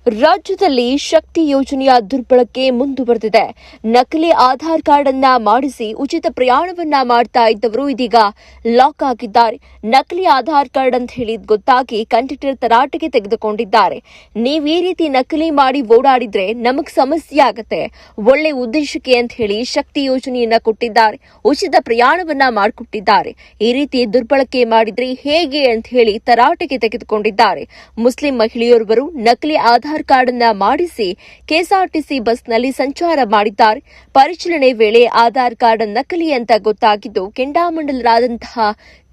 ರಾಜ್ಯದಲ್ಲಿ ಶಕ್ತಿ ಯೋಜನೆಯ ದುರ್ಬಳಕೆ ಮುಂದುವರೆದಿದೆ. ನಕಲಿ ಆಧಾರ್ ಕಾರ್ಡ್ ಅನ್ನ ಮಾಡಿಸಿ ಉಚಿತ ಪ್ರಯಾಣವನ್ನ ಮಾಡ್ತಾ ಇದ್ದವರು ಇದೀಗ ಲಾಕ್ ಆಗಿದ್ದಾರೆ. ನಕಲಿ ಆಧಾರ್ ಕಾರ್ಡ್ ಅಂತ ಹೇಳಿ ಗೊತ್ತಾಗಿ ಕಂಡಕ್ಟರ್ ತರಾಟೆಗೆ ತೆಗೆದುಕೊಂಡಿದ್ದಾರೆ. ನೀವು ಈ ರೀತಿ ನಕಲಿ ಮಾಡಿ ಓಡಾಡಿದ್ರೆ ನಮಗ್ ಸಮಸ್ಯೆ ಆಗತ್ತೆ, ಒಳ್ಳೆ ಉದ್ದೇಶಕ್ಕೆ ಅಂತ ಹೇಳಿ ಶಕ್ತಿ ಯೋಜನೆಯನ್ನ ಕೊಟ್ಟಿದ್ದಾರೆ, ಉಚಿತ ಪ್ರಯಾಣವನ್ನ ಮಾಡಿಕೊಟ್ಟಿದ್ದಾರೆ. ಈ ರೀತಿ ದುರ್ಬಳಕೆ ಮಾಡಿದ್ರೆ ಹೇಗೆ ಅಂತ ಹೇಳಿ ತರಾಟೆಗೆ ತೆಗೆದುಕೊಂಡಿದ್ದಾರೆ. ಮುಸ್ಲಿಂ ಮಹಿಳೆಯೊಬ್ಬರು ನಕಲಿ ಆಧಾರ್ ಕಾರ್ಡ್ ಅನ್ನ ಮಾಡಿಸಿ ಕೆಎಸ್ಆರ್ಟಿಸಿ ಬಸ್ನಲ್ಲಿ ಸಂಚಾರ ಮಾಡಿದ್ದಾರೆ. ಪರಿಶೀಲನೆ ವೇಳೆ ಆಧಾರ್ ಕಾರ್ಡ್ ನಕಲಿ ಅಂತ ಗೊತ್ತಾಗಿದ್ದು ಕೆಂಡಾಮಂಡಲರಾದಂತಹ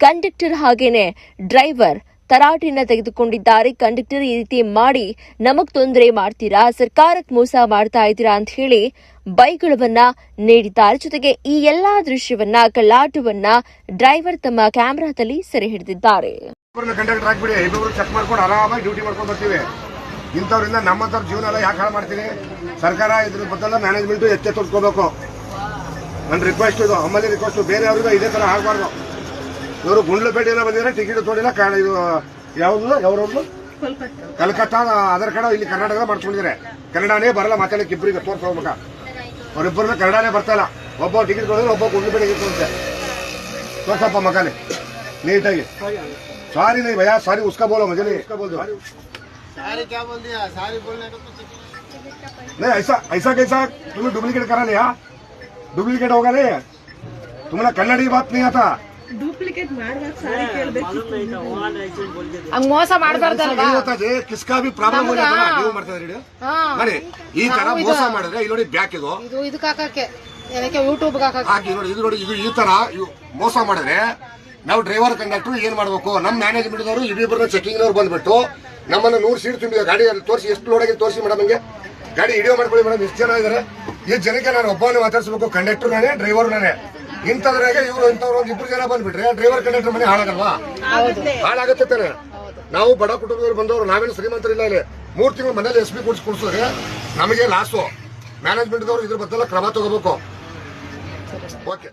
ಕಂಡಕ್ಟರ್ ಹಾಗೇನೆ ಡ್ರೈವರ್ ತರಾಟೆಯನ್ನ ತೆಗೆದುಕೊಂಡಿದ್ದಾರೆ. ಕಂಡಕ್ಟರ್ ಈ ರೀತಿ ಮಾಡಿ ನಮಗ್ ತೊಂದರೆ ಮಾಡ್ತೀರಾ, ಸರ್ಕಾರಕ್ಕೆ ಮೋಸ ಮಾಡ್ತಾ ಇದ್ದೀರಾ ಅಂತ ಹೇಳಿ ಬೈಗುಳವನ್ನ ನೀಡಿದ್ದಾರೆ. ಜೊತೆಗೆ ಈ ಎಲ್ಲಾ ದೃಶ್ಯವನ್ನ ಕಳ್ಳಾಟವನ್ನ ಡ್ರೈವರ್ ತಮ್ಮ ಕ್ಯಾಮೆರಾದಲ್ಲಿ ಸೆರೆ ಹಿಡಿದಿದ್ದಾರೆ. ಚೆಕ್ ಮಾಡ್ಕೊಂಡು ಆರಾಮಾಗಿ ಡ್ಯೂಟಿ ಮಾಡ್ಕೊಂಡು ಬರ್ತೀವಿ. ಇಂಥವ್ರಿಂದ ನಮ್ಮಂಥವ್ರ ಜೀವನ ಎಲ್ಲ ಯಾಕೆ ಹಾಳು ಮಾಡ್ತೀನಿ? ಸರ್ಕಾರ ಇದ್ರ ಬದಲ ಮ್ಯಾನೇಜ್ಮೆಂಟ್ ಎಚ್ಚೆತ್ತುಕೋಬೇಕು. ನನ್ನ ರಿಕ್ವೆಸ್ಟ್ ಇದು, ಅಮ್ಮಲ್ಲಿ ರಿಕ್ವೆಸ್ಟ್. ಬೇರೆಯವ್ರಿಗೂ ಇದೇ ತರ ಆಗಬಾರ್ದು. ಇವರು ಗುಂಡ್ಲುಪೇಟೆಯಿಂದ ಬಂದಿದ್ರೆ ಟಿಕೆಟ್ ತೊಗೊಂಡಿಲ್ಲ. ಇದು ಯಾವ್ದು ಕಲ್ಕತ್ತಾ ಆಧಾರ್ ಕಾರ್ಡ್ ಇಲ್ಲಿ ಕರ್ನಾಟಕದ ಮಾಡ್ಕೊಂಡಿದ್ದಾರೆ. ಕನ್ನಡನೇ ಬರಲ್ಲ ಮಾತಾಡಕ್ಕೆ, ಇಬ್ಬರಿಗೆ ತೋರ್ಸ್ಕೋಬೇಕ. ಅವ್ರಿಬ್ಬರನ್ನ ಕನ್ನಡನೇ ಬರ್ತಾ ಇಲ್ಲ. ಒಬ್ಬ ಟಿಕೆಟ್ ತೊಗೊಂಡ್ರೆ ಒಬ್ಬ ಗುಂಡ್ಲುಪೇಟೆಗೆ ತೋರಿಸ್ತೆ. ತೋರ್ಸಪ್ಪ ಮಗನೇ ನೀಟಾಗಿ. ಸಾರಿ नहीं भैया, सारी उसका बोलो, मुझे नहीं इसका बोल दो. सारी क्या बोल दिया? सारी बोलने को तो नहीं, ऐसा कैसा तुम्हें डुप्लीकेट करा लिया? डुप्लीकेट होगा नहीं, तुम्हें कन्नड़ी बात नहीं आता. डुप्लीकेट सारी ಮೋಸ ಮಾಡಬಾರ್ದಲ್ವಾ? किसका भी प्रॉब्लम हो जाता है. ನೀವು ಮಾಡ್ತಾ ಇದ್ದೀರಿ ನೋಡಿ, ಈ ತರ ಮೋಸ ಮಾಡಿದ್ರೆ ಇಲ್ಲಿ ನೋಡಿ ಬ್ಯಾಕ್ ಇದು ಹಾಕಕ್ಕೆ ಯೂಟ್ಯೂಬ್ ಹಾಕಿ ನೋಡಿ. ಇದು ನೋಡಿ, ಇದು ಈ ತರ ಮೋಸ ಮಾಡಿದ್ರೆ ನಾವು ಡ್ರೈವರ್ ಕಂಡಕ್ಟರ್ ಏನ್ ಮಾಡ್ಬೇಕು? ನಮ್ಮ ಮ್ಯಾನೇಜ್ಮೆಂಟ್ ದವರು ಇಬ್ಬರನ್ನ ಚೆಕಿಂಗ್ ನವರು ಬಂದ್ಬಿಟ್ಟು ನಮ್ಮನ್ನ 100 ಸೀಟ್ ತುಂಬಿದ ಗಾಡಿ ತೋರಿಸಿ, ಎಷ್ಟು ಲೋಡ್ ಆಗಿದೆ ತೋರಿಸಿ ಮೇಡಮ್. ಹಂಗೆ ಗಾಡಿ ವಿಡಿಯೋ ಮಾಡ್ಕೊಳ್ಳಿ ಮೇಡಮ್. ಎಷ್ಟು ಜನ ಇದಾರೆ? ಈ ಜನಕ್ಕೆ ನಾನು ಒಬ್ಬನೇ ಮಾತಾಡ್ಸ್ಬೇಕು. ಕಂಡಕ್ಟರ್ ನಾನೇ, ಡ್ರೈವರ್ ನಾನೇ. ಇಂಥದ್ರಾಗ ಇವರು ಇಂಥವ್ರು ಒಂದು 2 ಜನ ಬಂದ್ಬಿಟ್ರೆ ಡ್ರೈವರ್ ಕಂಡಕ್ಟರ್ ಮನೆ ಹಾಳಾಗಲ್ವಾ? ಹಾಳಾಗತ್ತೆ ತಾನೆ. ನಾವು ಬಡ ಕುಟುಂಬದವರು ಬಂದವರು, ನಾವೇನು ಶ್ರೀಮಂತರಿಲ್ಲ. ಇಲ್ಲಿ 3 ತಿಂಗಳು ಮನೇಲಿ SB ಕುಡಿಸಿದ್ರೆ ನಮಗೆ ಲಾಸು. ಮ್ಯಾನೇಜ್ಮೆಂಟ್ ದವರು ಇದ್ರ ಬದಲ ಕ್ರಮ ತಗೋಬೇಕು. ಓಕೆ.